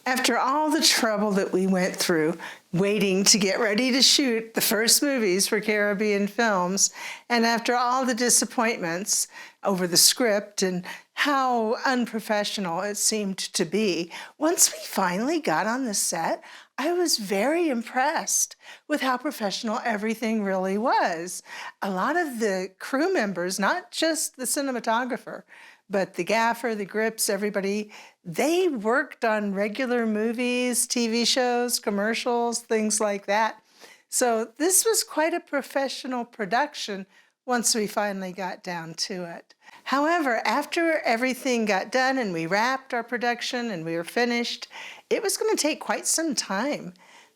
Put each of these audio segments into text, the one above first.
After all the trouble that we went through waiting to get ready to shoot the first movies for Caribbean Films, and after all the disappointments over the script and how unprofessional it seemed to be, once we finally got on the set, I was very impressed with how professional everything really was. A lot of the crew members, not just the cinematographer, but the gaffer, the grips, everybody, they worked on regular movies, TV shows, commercials, things like that. So this was quite a professional production once we finally got down to it. However, after everything got done and we wrapped our production and we were finished, it was going to take quite some time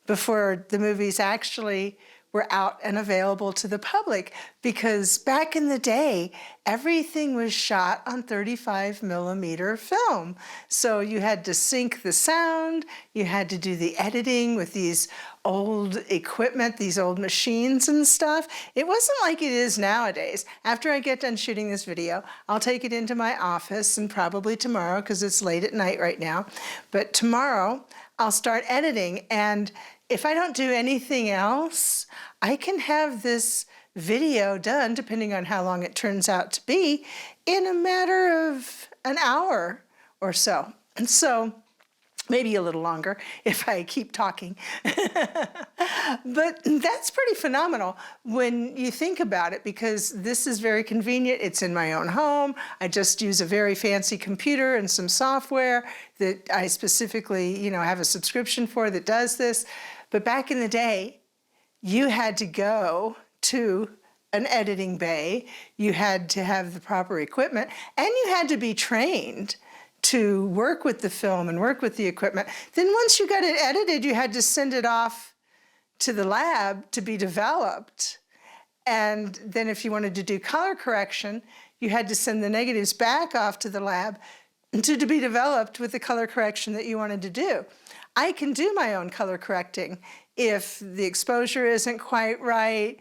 before the movies actually were out and available to the public, because back in the day, everything was shot on 35 millimeter film. So you had to sync the sound, you had to do the editing with these old equipment, these old machines and stuff. It wasn't like it is nowadays. After I get done shooting this video, I'll take it into my office, and probably tomorrow, because it's late at night right now, but tomorrow I'll start editing, and if I don't do anything else, I can have this video done, depending on how long it turns out to be, in a matter of an hour or so. And so, maybe a little longer if I keep talking. But that's pretty phenomenal when you think about it, because this is very convenient. It's in my own home. I just use a very fancy computer and some software that I specifically, have a subscription for that does this. But back in the day, you had to go to an editing bay, you had to have the proper equipment, and you had to be trained to work with the film and work with the equipment. Then once you got it edited, you had to send it off to the lab to be developed. And then if you wanted to do color correction, you had to send the negatives back off to the lab to be developed with the color correction that you wanted to do. I can do my own color correcting. If the exposure isn't quite right,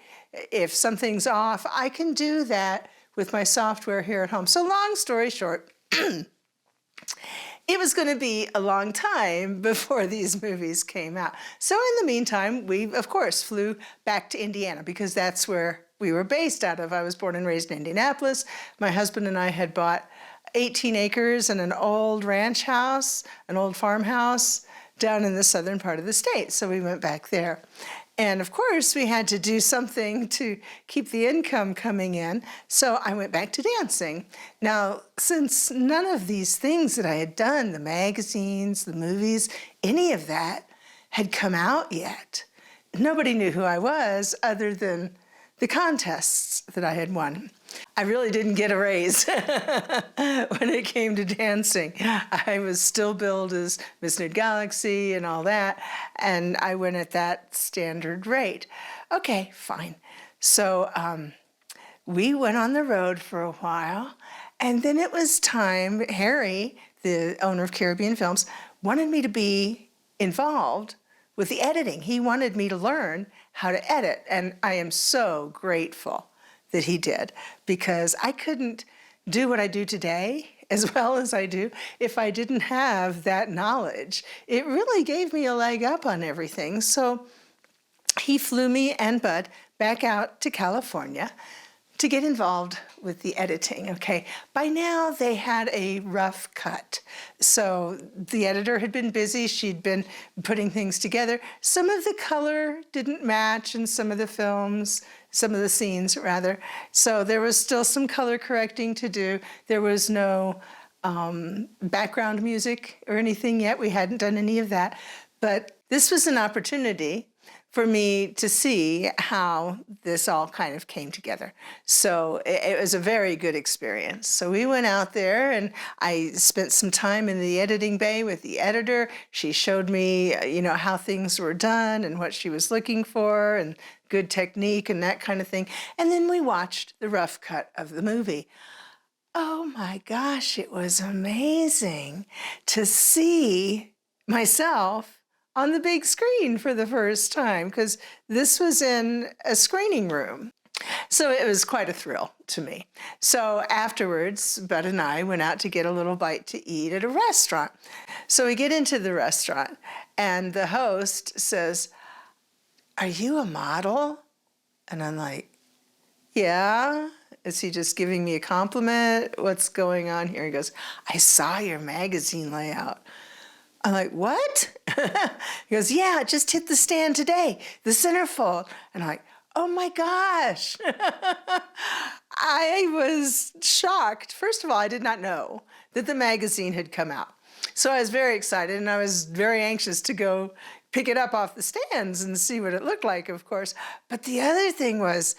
if something's off, I can do that with my software here at home. So long story short, it was going to be a long time before these movies came out. So in the meantime, we, of course, flew back to Indiana, because that's where we were based out of. I was born and raised in Indianapolis. My husband and I had bought 18 acres and an old ranch house, an old farmhouse down in the southern part of the state. So we went back there. And of course, we had to do something to keep the income coming in. So I went back to dancing. Now, since none of these things that I had done, the magazines, the movies, any of that had come out yet, nobody knew who I was other than the contests that I had won. I really didn't get a raise when it came to dancing. I was still billed as Miss Nude Galaxy and all that, and I went at that standard rate. Okay, fine. So we went on the road for a while, and then it was time. Harry, the owner of Caribbean Films, wanted me to be involved with the editing. He wanted me to learn how to edit, and I am so grateful that he did, because I couldn't do what I do today as well as I do if I didn't have that knowledge. It really gave me a leg up on everything. So he flew me and Bud back out to California to get involved with the editing, okay? By now, they had a rough cut. So the editor had been busy. She'd been putting things together. Some of the color didn't match in some of the films, some of the scenes, rather. So there was still some color correcting to do. There was no background music or anything yet. We hadn't done any of that. But this was an opportunity for me to see how this all kind of came together. So it was a very good experience. So we went out there, and I spent some time in the editing bay with the editor. She showed me, how things were done and what she was looking for and good technique and that kind of thing. And then we watched the rough cut of the movie. Oh my gosh, it was amazing to see myself on the big screen for the first time, because this was in a screening room. So it was quite a thrill to me. So afterwards, Bud and I went out to get a little bite to eat at a restaurant. So we get into the restaurant, and the host says, "Are you a model?" And I'm like, "Yeah." Is he just giving me a compliment? What's going on here? He goes, "I saw your magazine layout." I'm like, "What?" He goes, "Yeah, it just hit the stand today, the centerfold." And I'm like, "Oh my gosh." I was shocked. First of all, I did not know that the magazine had come out. So I was very excited, and I was very anxious to go pick it up off the stands and see what it looked like, of course. But the other thing was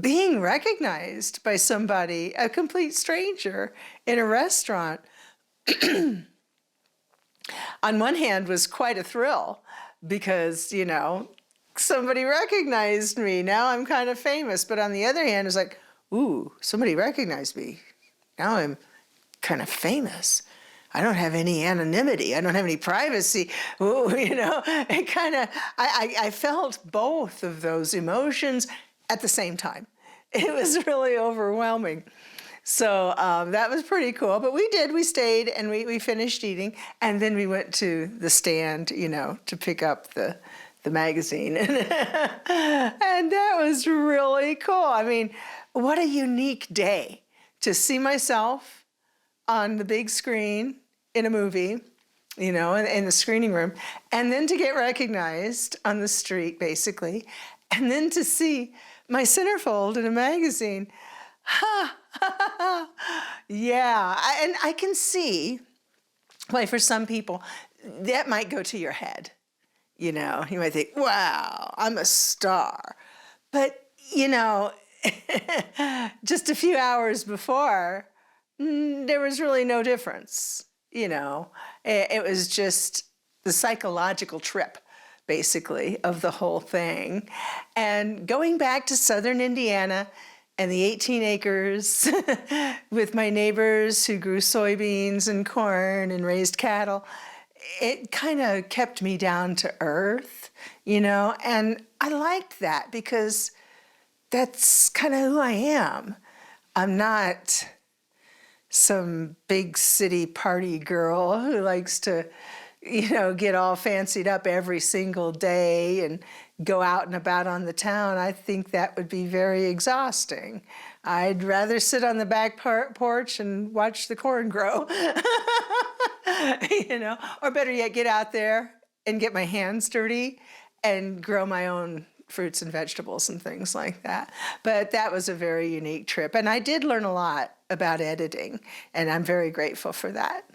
being recognized by somebody, a complete stranger, in a restaurant. On one hand was quite a thrill because, somebody recognized me. Now I'm kind of famous. But on the other hand, it's like, ooh, somebody recognized me. Now I'm kind of famous. I don't have any anonymity. I don't have any privacy. Ooh, it kind of, I felt both of those emotions at the same time. It was really overwhelming. So that was pretty cool. But we stayed, and we finished eating. And then we went to the stand, to pick up the magazine. And that was really cool. I mean, what a unique day to see myself on the big screen in a movie, in the screening room, and then to get recognized on the street, basically, and then to see my centerfold in a magazine. Yeah, and I can see why for some people that might go to your head. You might think, wow, I'm a star. But, just a few hours before, there was really no difference. It was just the psychological trip, basically, of the whole thing. And going back to southern Indiana and the 18 acres with my neighbors who grew soybeans and corn and raised cattle, it kind of kept me down to earth, and I liked that because that's kind of who I am. I'm not some big city party girl who likes to, get all fancied up every single day and go out and about on the town. I think that would be very exhausting. I'd rather sit on the back porch and watch the corn grow, or better yet, get out there and get my hands dirty and grow my own fruits and vegetables and things like that. But that was a very unique trip. And I did learn a lot about editing, and I'm very grateful for that.